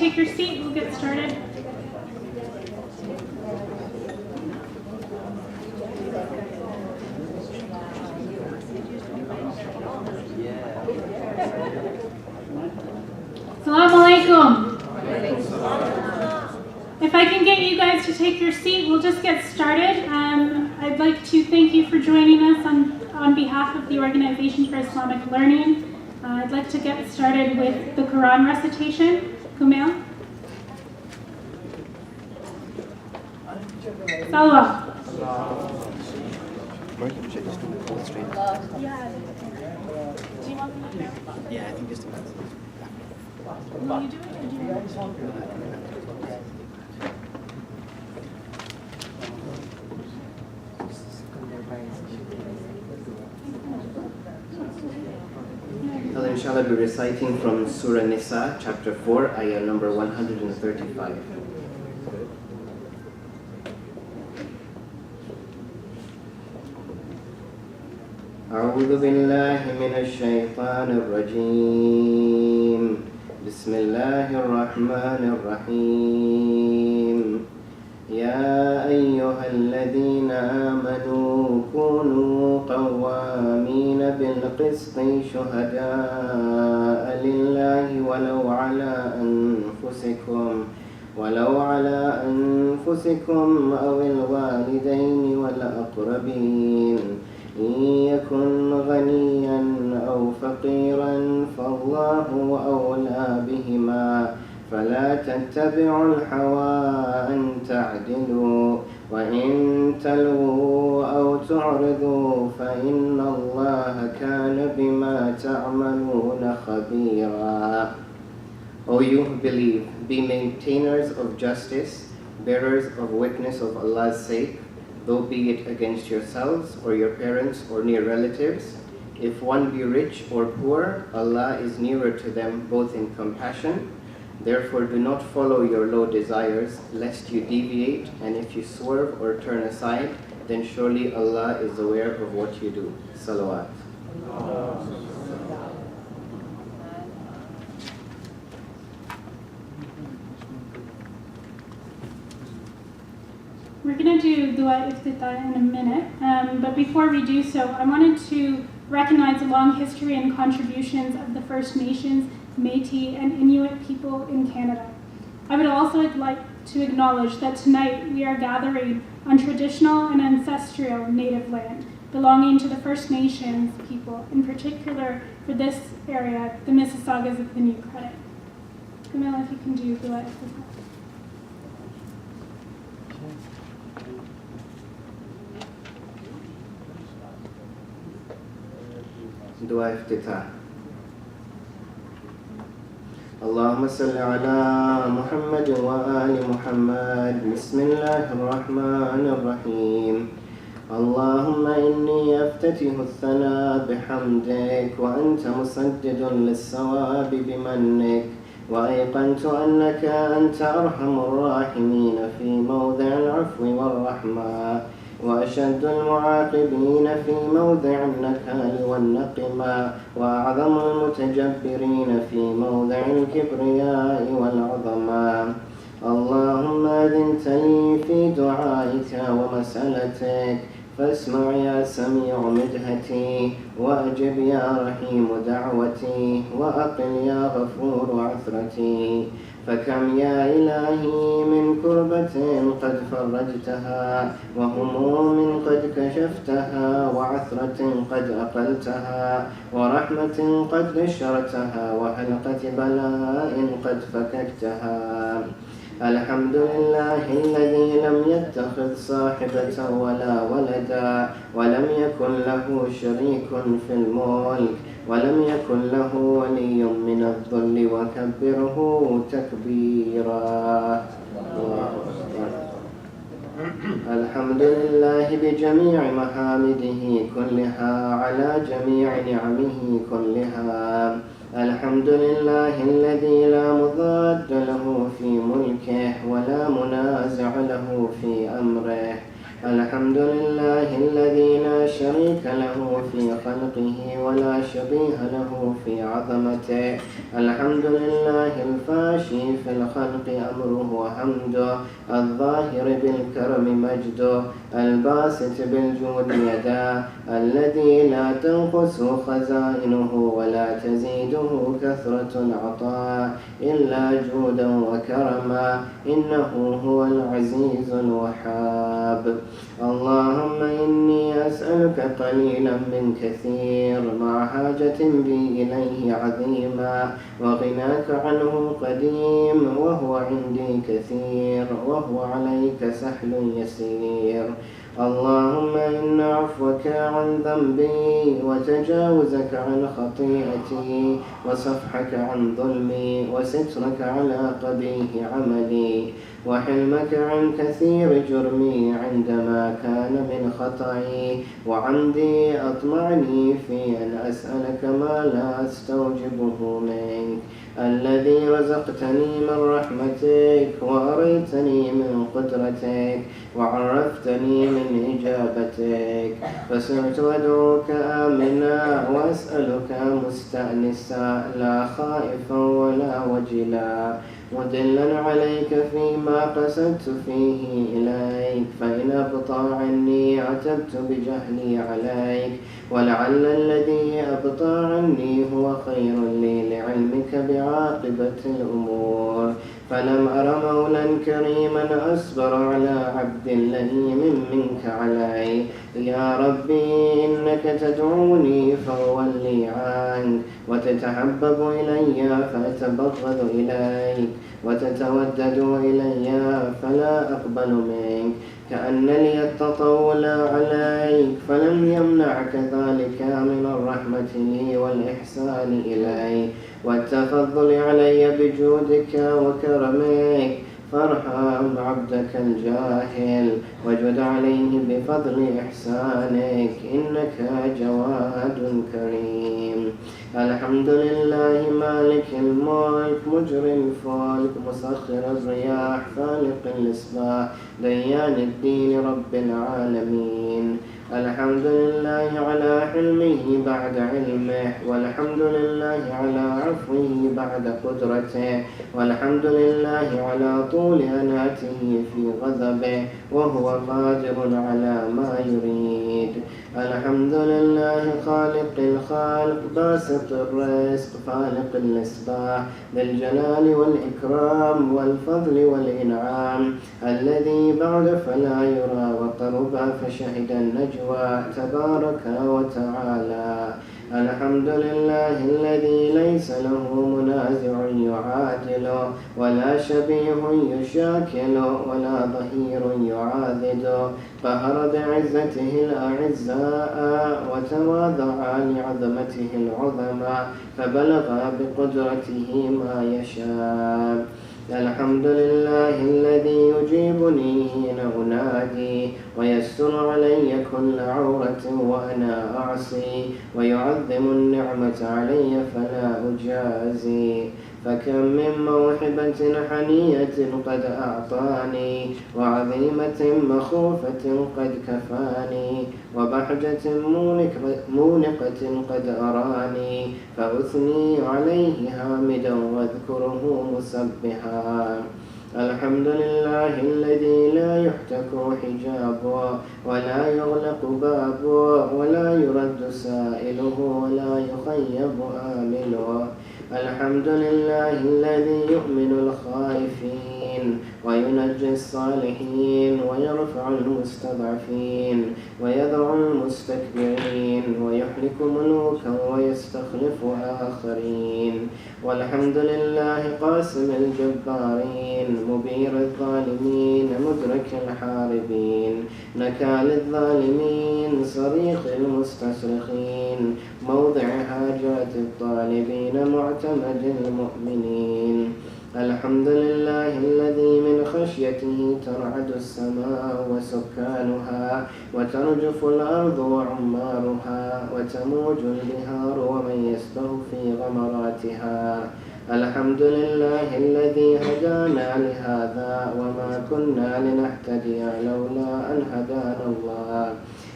take your seat, we'll get started. Assalamu alaikum. If I can get you guys to take your seat, we'll just get started. I'd like to thank you for joining us on behalf of the Organization for Islamic Learning. I'd like to get started with the Quran recitation. Kumail. Salwa. Yeah, I think just Will you do it or do you want to? I'll inshallah be reciting from Surah Nisa, chapter 4, ayah number 135. أعوذ بالله من الشيطان الرجيم بسم الله الرحمن الرحيم يا أيها الذين آمنوا كونوا قوامين بالقسط شهداء لله ولو على أنفسكم أو الوالدين والأقربين إن يكن غنيا أو فقيرا فالله أولى بهما فلا تتبعوا الهوى أن تعدلوا وإن تلووا أو تعرضوا فإن الله كان بما تعملون خبيرا. O you who believe, be maintainers of justice, bearers of witness of Allah's sake, though be it against yourselves or your parents or near relatives. If one be rich or poor, Allah is nearer to them both in compassion. Therefore do not follow your low desires, lest you deviate, and if you swerve or turn aside, then surely Allah is aware of what you do. Salawat. We're going to do dua iftitah in a minute, but before we do so, I wanted to recognize the long history and contributions of the First Nations, Métis, and Inuit people in Canada. I would also like to acknowledge that tonight we are gathering on traditional and ancestral native land belonging to the First Nations people, in particular for this area, the Mississaugas of the New Credit. Camilla, if you can do dua iftitah. دعاء افتتاح. اللهم صل على محمد وآل محمد. بسم الله الرحمن الرحيم. اللهم إني أفتتح الثناء بحمدك وأنت مسدد للصواب بمنك وأيقنت أنك أنت أرحم الراحمين في موضع العفو والرحمة وأشد المعاقبين في موضع النكال والنقمة وأعظم المتجبرين في موضع الكبرياء والعظمة. اللهم أذنت لي في دعائك ومسألتك فاسمع يا سميع مدهتي وأجب يا رحيم دعوتي وأقل يا غفور عثرتي. فكم يا إلهي من كربة قد فرجتها وهموم قد كشفتها وعثرة قد أقلتها ورحمة قد نشرتها وحلقة بلاء قد فككتها. الحمد لله الذي لم يتخذ صاحبة ولا ولدا ولم يكن له شريك في الملك ولم يكن له ولي من الذل وكبره تكبيرا. الحمد لله بجميع محامده كلها على جميع نعمه كلها. الحمد لله الذي لا مضاد له في ملكه ولا منازع له في أمره. الحمد لله الذي لا شريك له في خلقه ولا شبيه له في عظمته. الحمد لله الفاشي في الخلق أمره وحمده، الظاهر بالكرم مجده، الباسط بالجود يداه، الذي لا تنقص خزائنه ولا تزيده كثرة العطاء إلا جودا وكرما، إنه هو العزيز الوهاب. اللهم إني أسألك قليلا من كثير، مع حاجة بي إليه عظيما، وغناك عنه قديم، وهو عندي كثير، وهو عليك سهل يسير. اللهم إن عفوك عن ذنبي، وتجاوزك عن خطيئتي، وصفحك عن ظلمي، وسترك على قبيح عملي، وحلمك عن كثير جرمي عندما كان من خطئي وعمدي أطمعني في أن أسألك ما لا أستوجبه منك، الذي رزقتني من رحمتك، وأريتني من قدرتك، وعرفتني من إجابتك، فصرت أدعوك آمنا وأسألك مستأنسا، لا خائفا ولا وجلا، مدلا عليك فيما قصدت فيه إليك، فإن أبطأ عني عتبت بجهلي عليك، ولعل الذي أبطأ عني هو خير لي لعلمك بعاقبة الأمور، فلم أر مولا كريما أصبر على عبد لئيم منك علي. يا ربي إنك تدعوني فأولي عنك، وتتحبب إلي فأتبغض إليك، وتتودد إلي فلا أقبل منك، كأن لي التطول عليك، فلم يمنعك ذلك من الرحمة لي والإحسان إلي والتفضل علي بجودك وكرمك، فارحم عبدك الجاهل وجد عليه بفضل إحسانك، إنك جواد كريم. الحمد لله مالك الملك مجري الفلك مسخر الرياح فالق الإصباح ديان الدين رب العالمين. الحمد لله على حلمه بعد علمه، والحمد لله على عفوه بعد قدرته، والحمد لله على طول أناته في غضبه، وهو قادر على ما يريد. الحمد لله خالق الخالق باسط الرزق فالق الإصباح بالجلال والإكرام والفضل والإنعام، الذي بعد فلا يرى وقرب فشهد النجوى تبارك وتعالى. الحمد لله الذي ليس له منازع يعادل، ولا شبيه يشاكل، ولا ظهير يعاذد، قهر بعزته الأعزاء، وتواضع لعظمته العظمى، فبلغ بقدرته ما يشاء. الحمد لله الذي يجيبني حين أنادي، ويستر علي كل عورة وأنا أعصي، ويعظم النعمة علي فلا أجازي، فكم من موهبة حنية قد أعطاني، وعظيمة مخوفة قد كفاني، وبحجة مونقة قد أراني، فأثني عليه حامدا واذكره مسبحا. الحمد لله الذي لا يحتك حجابه، ولا يغلق بابه، ولا يرد سائله، ولا يخيب آمله. الحمد لله الذي يؤمن الخائفين، وينجي الصالحين، ويرفع المستضعفين، ويدع المستكبرين، ويهلك ملوكا ويستخلف آخرين. والحمد لله قاسم الجبارين، مبير الظالمين، مدرك الحاربين، نكال الظالمين، صريخ المستصرخين، موضع حاجات الطالبين، معتمد المؤمنين. الحمد لله الذي من خشيته ترعد السماء وسكانها، وترجف الأرض وعمارها، وتموج البحار ومن يسبح في غمراتها. الحمد لله الذي هدانا لهذا، وما كنا لنهتدي لولا أن هدانا الله.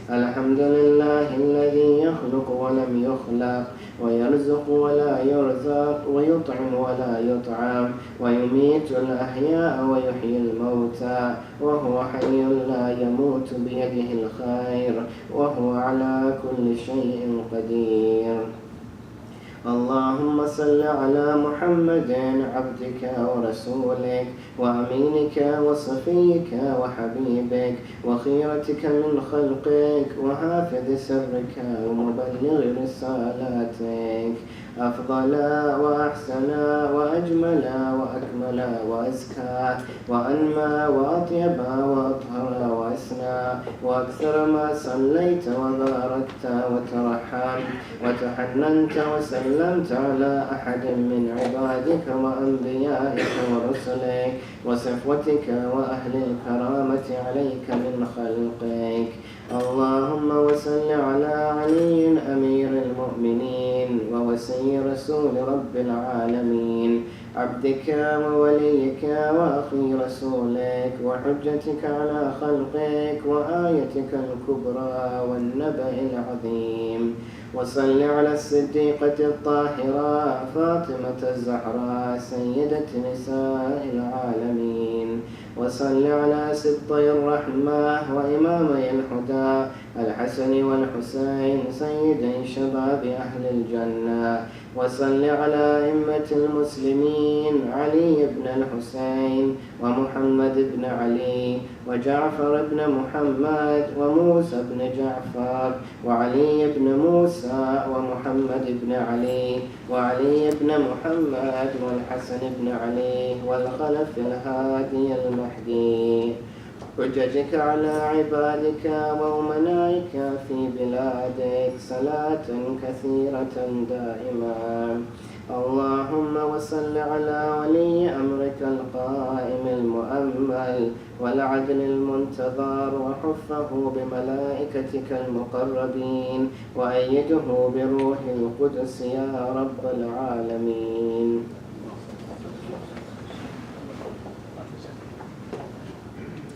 الحمد لله الذي يخلق ولم يخلق، ويرزق ولا يرزق، ويطعم ولا يطعم، ويميت الأحياء ويحيي الموتى، وهو حي لا يموت بيده الخير، وهو على كل شيء قدير. اللهم صل على محمد عبدك ورسولك وأمينك وصفيك وحبيبك وخيرتك من خلقك وحافظ سرك ومبلغ رسالاتك، أفضل وأحسن وأجمل وأكمل وأزكى وأنمى وأطيب وأطهر وأسنى، وأكثر ما صليت وباركت وترحمت وتحننت وسلمت على أحد من عبادك وأنبيائك ورسلك وصفوتك وأهل الكرامة عليك من خلقك. اللهم وصل على علي أمير المؤمنين ووصي رسول رب العالمين، عبدك ووليك وأخي رسولك وحجتك على خلقك وآيتك الكبرى والنبأ العظيم. وصل على الصديقة الطاهرة فاطمة الزهراء سيدة نساء العالمين. وصل على سبطي الرحمة وإمامي الهدى الحسن والحسين سيدي شباب أهل الجنة. وصل على أئمة المسلمين علي بن الحسين ومحمد بن علي وجعفر بن محمد وموسى بن جعفر وعلي بن موسى ومحمد بن علي وعلي بن محمد والحسن بن علي والخلف الهادي المهدي، حججك على عبادك وأمنائك في بلادك صلاة كثيرة دائما. اللهم وصل على ولي أمرك القائم المؤمل والعدل المنتظر وحفه بملائكتك المقربين وأيده بروح القدس يا رب العالمين.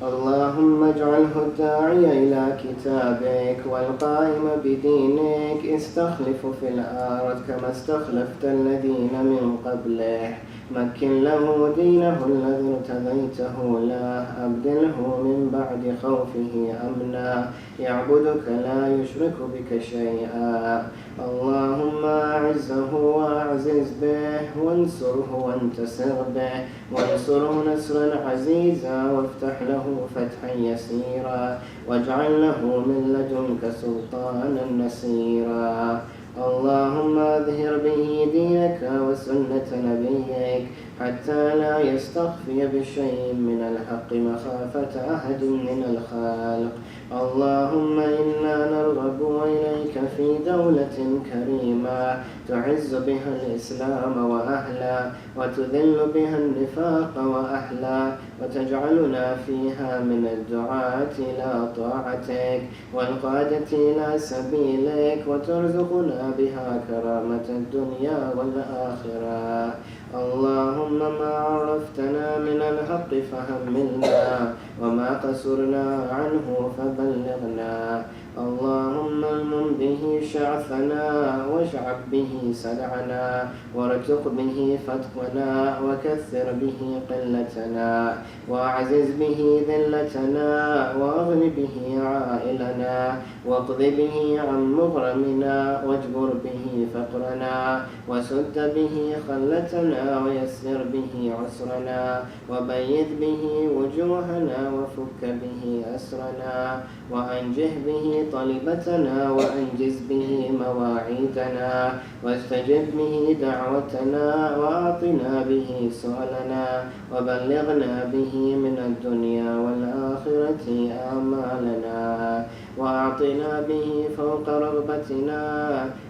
اللهم اجعله الداعي إلى كتابك والقائم بدينك استخلف في الأرض كما استخلفت الذين من قبله، مكن له دينه الذي ارتضيته له، أبدله من بعد خوفه أمنا يعبدك لا يشرك بك شيئا. اللهم أعزه وأعزز به وانصره وانتصر به وانصره نصرا عزيزا وافتح له فتحا يسيرا واجعل له من لدنك سلطانا نصيرا. اللهم أظهر به دينك وسنة نبيك حتى لا يستخفي بشيء من الحق مخافة أحد من الخالق. اللهم إنا نرغب إليك في دولة كريمة تعز بها الإسلام وأهله وتذل بها النفاق وأهله وتجعلنا فيها من الدعاة إلى طاعتك والقادة إلى سبيلك وترزقنا بها كرامة الدنيا والآخرة. اللهم ما عرفتنا من الحق فهملنا وما قصرنا عنه فبلغنا. اللهم المم به شعثنا واشعب به سدعنا وارتق به فتقنا وكثر به قلتنا واعزز به ذلتنا واغن به عائلنا واقض به عن مغرمنا واجبر به فقرنا وسد به خلتنا ويسر به عسرنا وبيض به وجوهنا وفك به أسرنا وأنجه به طلبتنا وأنجز به مواعيدنا واستجب به دعوتنا وأعطنا به سؤلنا وبلغنا به من الدنيا والآخرة آمالنا وأعطنا به فوق رغبتنا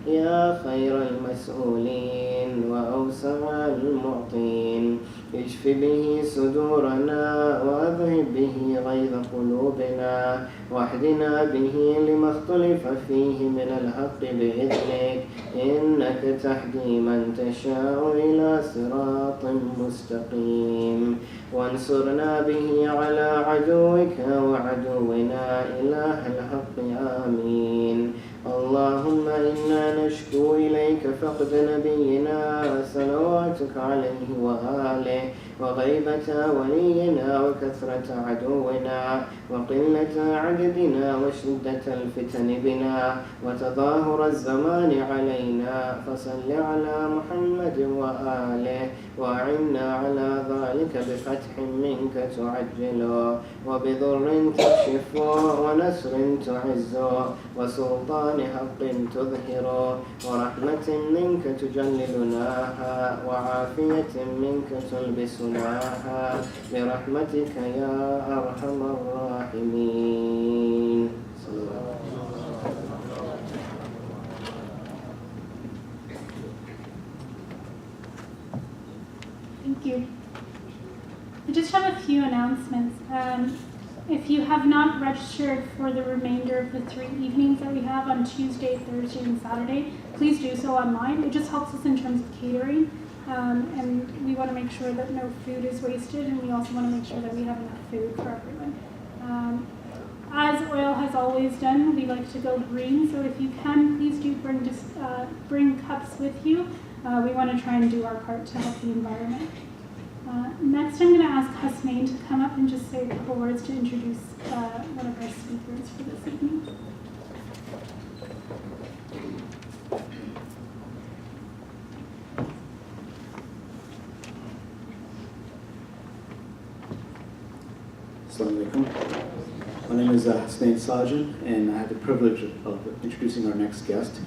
يا خير المسؤولين وأوسع المعطين. اشف به صدورنا وأذهب به غيظ قلوبنا واهدنا به لما اختلف فيه من الحق بإذنك إنك تهدي من تشاء إلى صراط مستقيم وانصرنا به على عدوك وعدونا إله الحق آمين اللهم إنا نشكو إليك فقد نبينا صلواتك عليه وآله وغيبة ولينا وكثرة عدونا وقلة عددنا وشدة الفتن بنا وتظاهر الزمان علينا فصل على محمد وآله وأعنا على ذلك بفتح منك تعجله وبضر تكشفه ونصر تعزه وسلطان حق تظهره ورحمة منك تجللناها وعافية منك تلبسناها برحمتك يا أرحم الراحمين صلى الله عليه وسلم. Thank you. I just have a few announcements. If you have not registered for the remainder of the 3 evenings that we have on Tuesday, Thursday, and Saturday, please do so online. It just helps us in terms of catering, and we want to make sure that no food is wasted, and we also want to make sure that we have enough food for everyone. As Oil has always done, we like to go green, so if you can, please do bring cups with you. We want to try and do our part to help the environment. Next, I'm going to ask Hasnain to come up and just say a couple words to introduce one of our speakers for this evening. Assalamu alaikum. My name is Hasnain Sajan, and I have the privilege of introducing our next guest.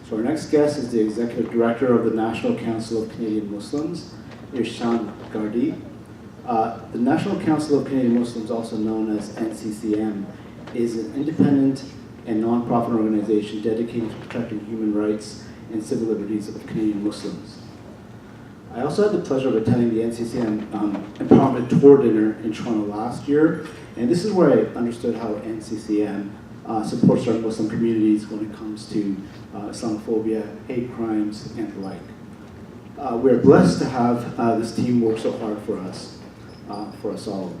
So our next guest is the Executive Director of the National Council of Canadian Muslims, Irshan Gardi. The National Council of Canadian Muslims, also known as NCCM, is an independent and non-profit organization dedicated to protecting human rights and civil liberties of Canadian Muslims. I also had the pleasure of attending the NCCM Empowerment Tour Dinner in Toronto last year, and this is where I understood how NCCM supports our Muslim communities when it comes to Islamophobia, hate crimes, and the like. We're blessed to have this team work so hard for us all.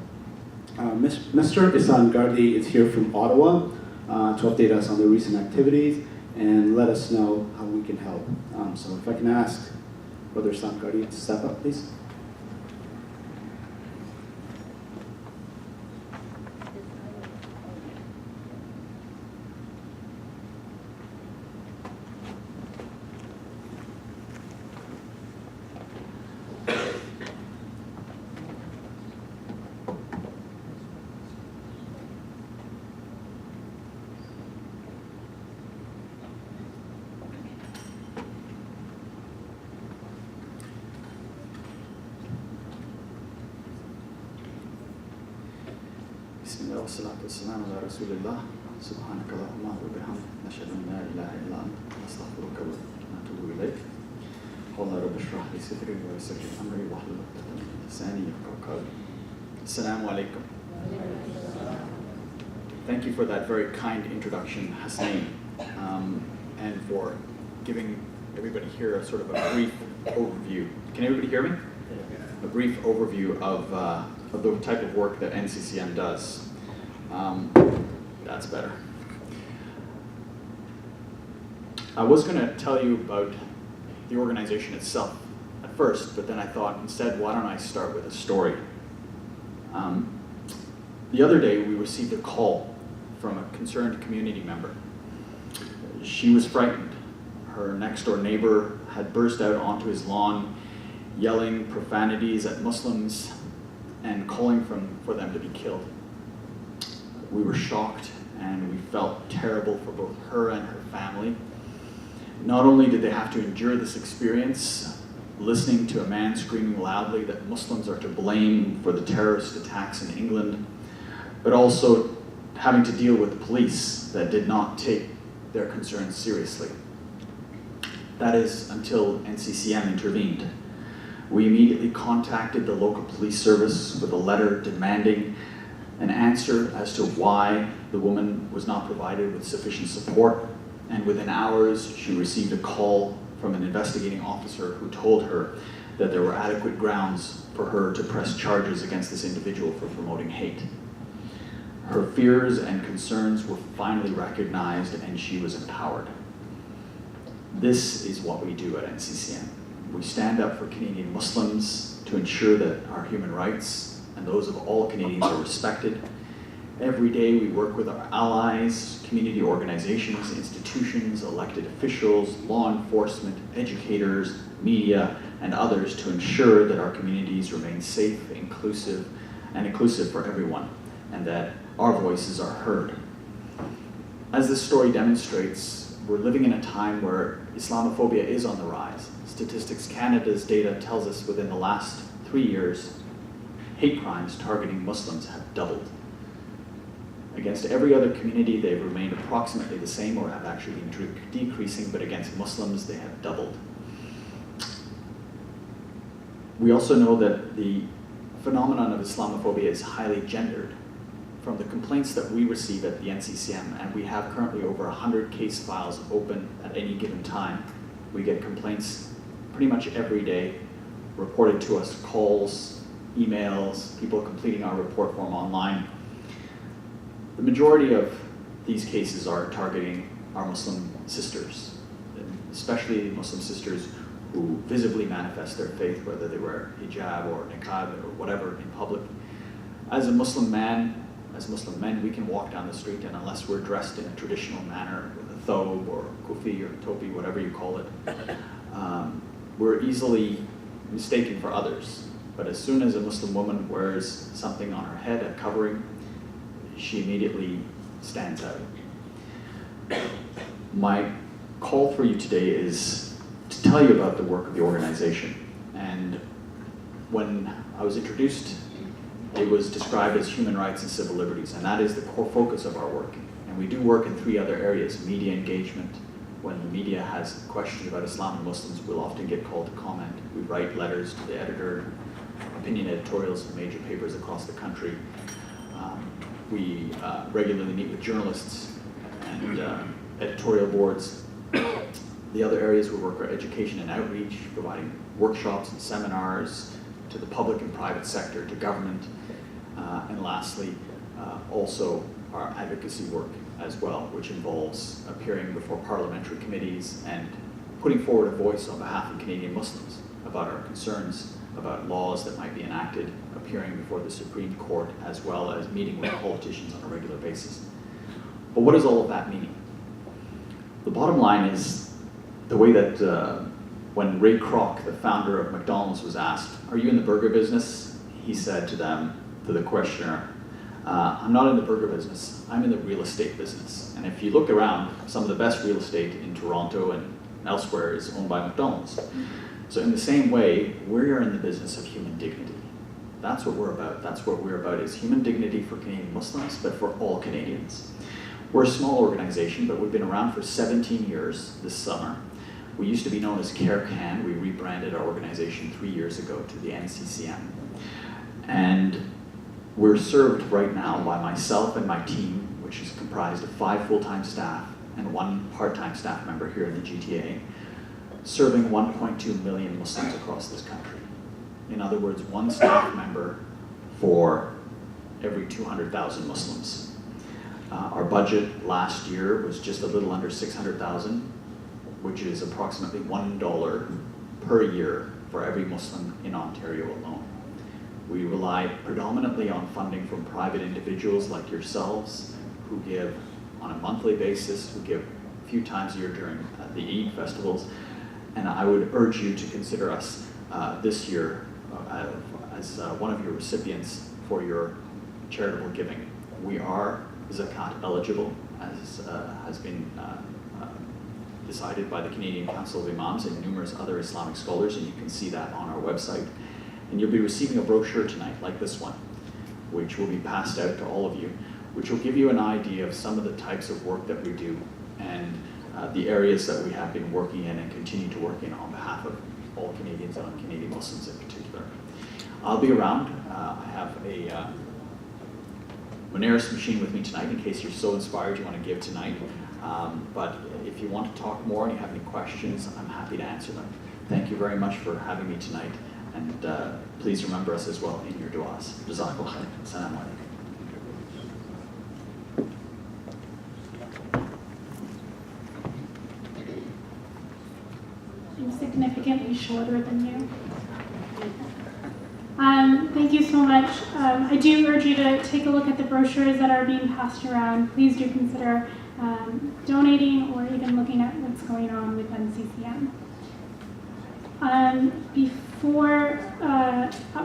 Mr. Isan Gardi is here from Ottawa to update us on the recent activities and let us know how we can help. So if I can ask Brother Isan Gardi to step up, please. بسم الله والصلاة والسلام على رسول الله سبحانك اللهم وبحمدك نشهد أن لا إله إلا أنت نستغفرك ونتوب إليك قال رب اشرح لي صدري ويسر لي أمري واحلل عقدة من لساني يفقهوا قولي. Assalamu alaikum. Thank you for that very kind introduction, Hasnain, and for giving everybody here a sort of a brief overview. Can everybody hear me? A brief overview of the type of work that NCCM does. That's better. I was going to tell you about the organization itself at first, but then I thought instead, why don't I start with a story? The other day, we received a call from a concerned community member. She was frightened. Her next-door neighbor had burst out onto his lawn, yelling profanities at Muslims and calling for them to be killed. We were shocked and we felt terrible for both her and her family. Not only did they have to endure this experience, listening to a man screaming loudly that Muslims are to blame for the terrorist attacks in England, but also having to deal with the police that did not take their concerns seriously. That is until NCCM intervened. We immediately contacted the local police service with a letter demanding an answer as to why the woman was not provided with sufficient support And within hours, she received a call from an investigating officer who told her that there were adequate grounds for her to press charges against this individual for promoting hate. Her fears and concerns were finally recognized, and she was empowered. This is what we do at NCCM. We stand up for Canadian Muslims to ensure that our human rights and those of all Canadians are respected. Every day we work with our allies, community organizations, institutions, elected officials, law enforcement, educators, media, and others to ensure that our communities remain safe, inclusive for everyone, and that our voices are heard. As this story demonstrates, we're living in a time where Islamophobia is on the rise. Statistics Canada's data tells us within the last 3 years, hate crimes targeting Muslims have doubled. Against every other community, they've remained approximately the same or have actually been decreasing, but against Muslims, they have doubled. We also know that the phenomenon of Islamophobia is highly gendered. From the complaints that we receive at the NCCM, and we have currently over 100 case files open at any given time, we get complaints pretty much every day, reported to us, calls, emails, people completing our report form online. The majority of these cases are targeting our Muslim sisters, especially Muslim sisters who visibly manifest their faith, whether they wear hijab or niqab or whatever in public. As a Muslim man, as Muslim men, we can walk down the street, and unless we're dressed in a traditional manner with a thobe or kufi or topi, whatever you call it, we're easily mistaken for others. But as soon as a Muslim woman wears something on her head, a covering, she immediately stands out. My call for you today is to tell you about the work of the organization. And when I was introduced, it was described as human rights and civil liberties, and that is the core focus of our work. And we do work in 3 other areas: media engagement. When the media has questions about Islam and Muslims, we'll often get called to comment. We write letters to the editor, opinion editorials in major papers across the country. We regularly meet with journalists and editorial boards. The other areas we work are education and outreach, providing workshops and seminars to the public and private sector, to government, and lastly, also our advocacy work as well, which involves appearing before parliamentary committees and putting forward a voice on behalf of Canadian Muslims about our concerns, about laws that might be enacted, appearing before the Supreme Court, as well as meeting with politicians on a regular basis. But what does all of that mean? The bottom line is the way that when Ray Kroc, the founder of McDonald's, was asked, "Are you in the burger business?" he said to the questioner, "I'm not in the burger business, I'm in the real estate business. And if you look around, some of the best real estate in Toronto and elsewhere is owned by McDonald's. So in the same way, we're in the business of human dignity. That's what we're about. That's what we're about, is human dignity for Canadian Muslims, but for all Canadians. We're a small organization, but we've been around for 17 years this summer. We used to be known as CareCan. We rebranded our organization 3 years ago to the NCCM. And we're served right now by myself and my team, which is comprised of 5 full-time staff and 1 part-time staff member here in the GTA, serving 1.2 million Muslims across this country. In other words, 1 staff member for every 200,000 Muslims. Our budget last year was just a little under 600,000, which is approximately $1 per year for every Muslim in Ontario alone. We rely predominantly on funding from private individuals like yourselves, who give on a monthly basis, who give a few times a year during the Eid festivals. And I would urge you to consider us this year as one of your recipients for your charitable giving. We are Zakat eligible, as has been decided by the Canadian Council of Imams and numerous other Islamic scholars, and you can see that on our website. And you'll be receiving a brochure tonight, like this one, which will be passed out to all of you, which will give you an idea of some of the types of work that we do and the areas that we have been working in and continue to work in on behalf of all Canadians and Canadian Muslims in particular. I'll be around. I have a Moneris machine with me tonight in case you're so inspired you want to give tonight. But if you want to talk more and you have any questions, I'm happy to answer them. Thank you very much for having me tonight, and please remember us as well in your du'as. Jazakallah khair. Assalamu alaikum. I'm significantly shorter than you. Thank you so much. I do urge you to take a look at the brochures that are being passed around. Please do consider donating or even looking at what's going on with NCCM.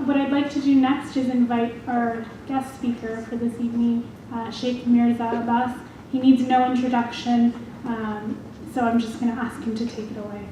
What I'd like to do next is invite our guest speaker for this evening, Sheikh Mirza Abbas. He needs no introduction, so I'm just going to ask him to take it away.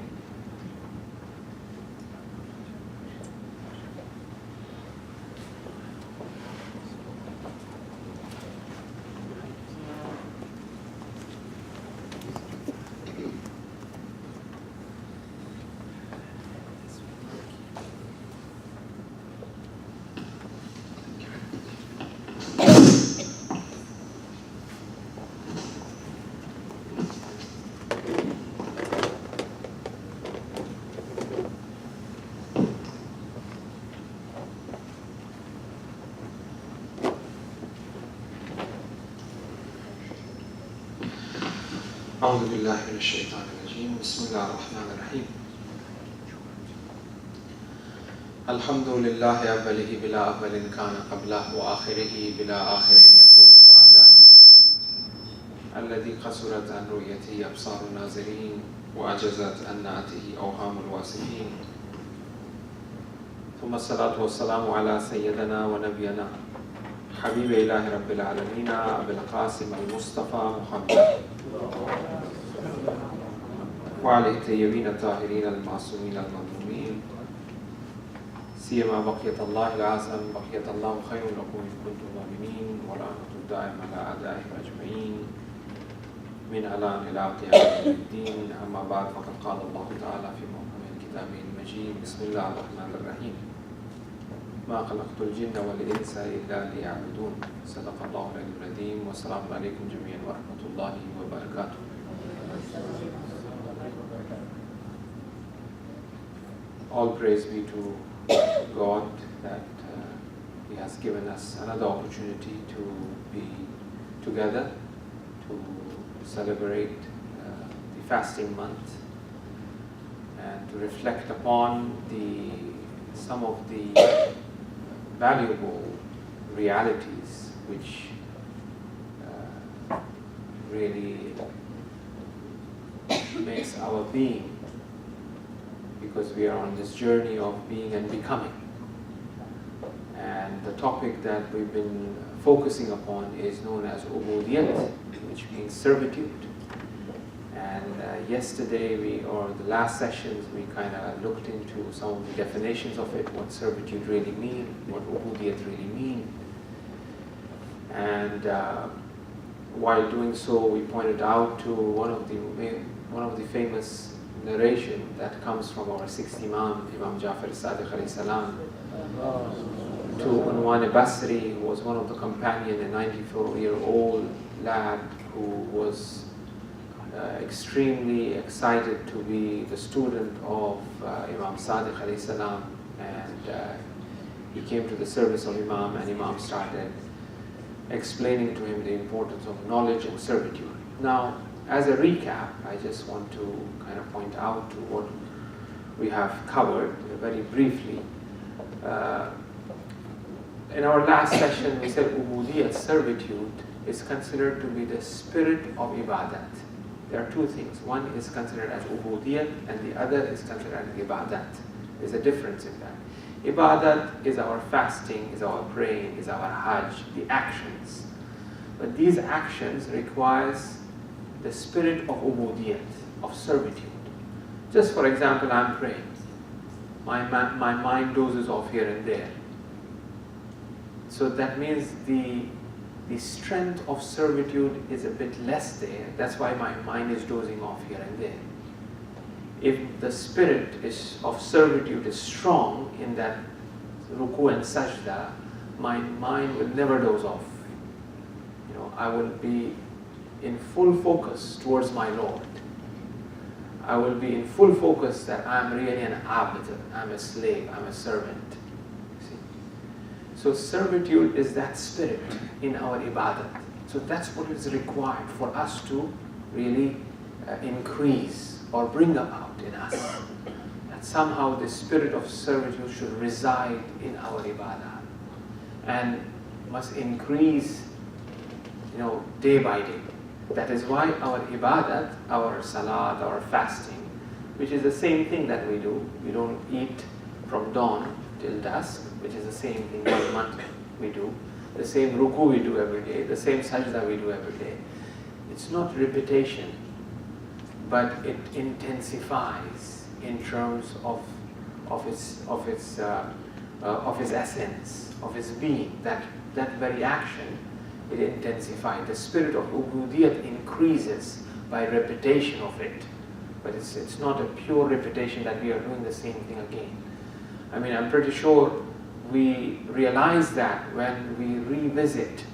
أعوذ بالله من الشيطان الرجيم بسم الله الرحمن الرحيم الحمد لله أوله بلا أول كان قبله وآخره بلا آخر يكون بعده الذي قصرت عن رؤيته أبصار الناظرين وعجزت عن نعته أوهام الواصفين ثم الصلاة والسلام على سيدنا ونبينا حبيب إله رب العالمين أبي القاسم المصطفى محمد وعلى الطيبين الطاهرين المعصومين المظلومين سيما بقية الله العظم بقية الله خير لكم إن كنتم مؤمنين ولعنة الدائم على أعدائهم أجمعين من الآن إلى قيام الدين أما بعد فقد قال الله تعالى في محكم كتابه المجيد بسم الله الرحمن الرحيم ما خلقت الجن والإنس إلا ليعبدون صدق الله العلي العظيم والسلام عليكم جميعا ورحمة الله وبركاته. All praise be to God that He has given us another opportunity to be together to celebrate the fasting month and to reflect upon some of the valuable realities which really makes our being, because we are on this journey of being and becoming. And the topic that we've been focusing upon is known as ubudiyah, which means servitude. And yesterday, or the last sessions, we kind of looked into some of the definitions of it, what servitude really means, what ubudiyah really means. And while doing so, we pointed out to one of the famous narration that comes from our sixth Imam, Imam Jafar as-Sadiq alayhi salam, to Unwan Basri, who was one of the companions, a 94-year-old lad who was extremely excited to be the student of Imam Sadiq alayhi salam, and he came to the service of Imam, and Imam started explaining to him the importance of knowledge and servitude. Now, as a recap, I just want to kind of point out to what we have covered very briefly. In our last session, we said ubudiyah, servitude, is considered to be the spirit of ibadat. There are two things. One is considered as ubudiyah, and the other is considered as ibadat. There's a difference in that. Ibadat is our fasting, is our praying, is our hajj, the actions. But these actions requires the spirit of ubudiyat, of servitude. Just for example, I'm praying. My mind dozes off here and there. So that means the strength of servitude is a bit less there. That's why my mind is dozing off here and there. If the spirit of servitude is strong in that ruku and sajda, my mind will never doze off. I will be in full focus towards my Lord. I will be in full focus that I'm really an abd, I'm a slave, I'm a servant. See? So servitude is that spirit in our ibadat. So that's what is required for us to really increase or bring about in us. That somehow the spirit of servitude should reside in our ibadah and must increase, day by day. That is why our ibadat, our salat, our fasting, which is the same thing that we do. We don't eat from dawn till dusk, which is the same thing 1 month we do. The same ruku we do every day, the same sajda we do every day. It's not repetition, but it intensifies in terms of its essence, of its being. That very action, it intensifies. The spirit of ubudiyah increases by repetition of it. But it's not a pure repetition that we are doing the same thing again. I mean, I'm pretty sure we realize that when we revisit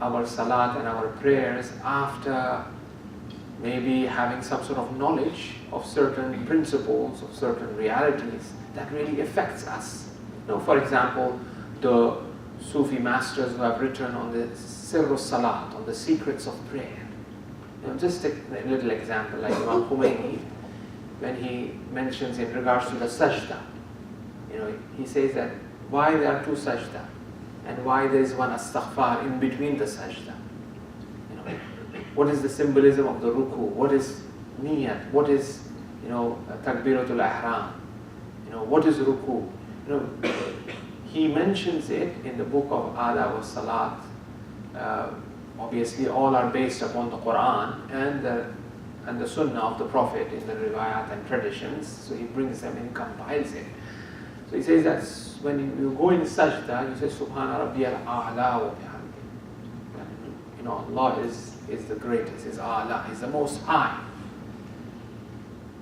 our salat and our prayers after maybe having some sort of knowledge of certain principles, of certain realities, that really affects us. For example, the Sufi masters who have written on the sirru salat, on the secrets of prayer. Just a little example, like Imam Khomeini, when he mentions in regards to the sajda, he says that why there are two sajda and why there is one astaghfar in between the sajda. What is the symbolism of the ruku? What is niyat? What is takbiratul ihram? What is ruku? He mentions it in the book of Adab wa Salat. Obviously, all are based upon the Quran and the Sunnah of the Prophet in the riwayat and traditions. So he brings them and compiles it. So he says that when you go in sajda, you say Subhana Rabbiyal A'la wa bihamdi. Allah is the greatest, is A'la, is the most high.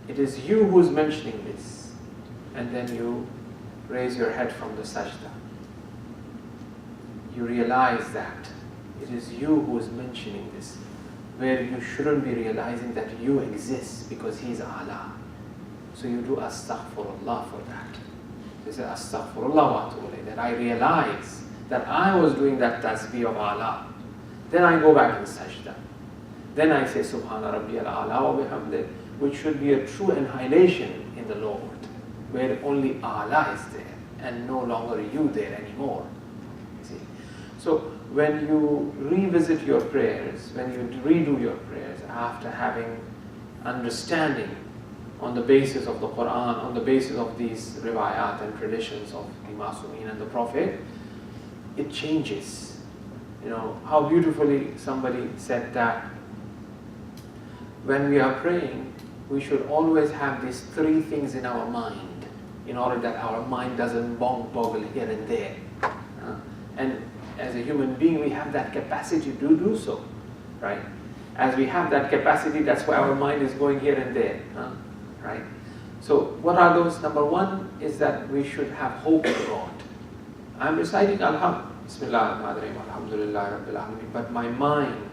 It is you who is mentioning this, and then you raise your head from the sajda. You realize that it is you who is mentioning this, where you shouldn't be realizing that you exist because He is A'la. So you do astaghfirullah for that. You say astaghfirullah wa atubu ilayh, that I realize that I was doing that tasbih of A'la. Then I go back in sajda. Then I say Subhana Rabbiyal A'la wa bihamdi, which should be a true annihilation in the Lord, where only Allah is there and no longer you there anymore. See? So when you revisit your prayers, when you redo your prayers after having understanding on the basis of the Quran, on the basis of these riwayat and traditions of the Masumin and the Prophet, it changes. How beautifully somebody said that when we are praying, we should always have these three things in our mind in order that our mind doesn't boggle here and there. And as a human being, we have that capacity to do so, right? As we have that capacity, that's why our mind is going here and there, right? So what are those? Number one is that we should have hope in God. I'm reciting Bismillah ar-Rahman ar-Rahim, Alhamdulillah Rabbil Alameen, but my mind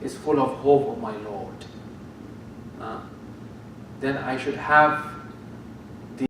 is full of hope of my Lord. Then I should have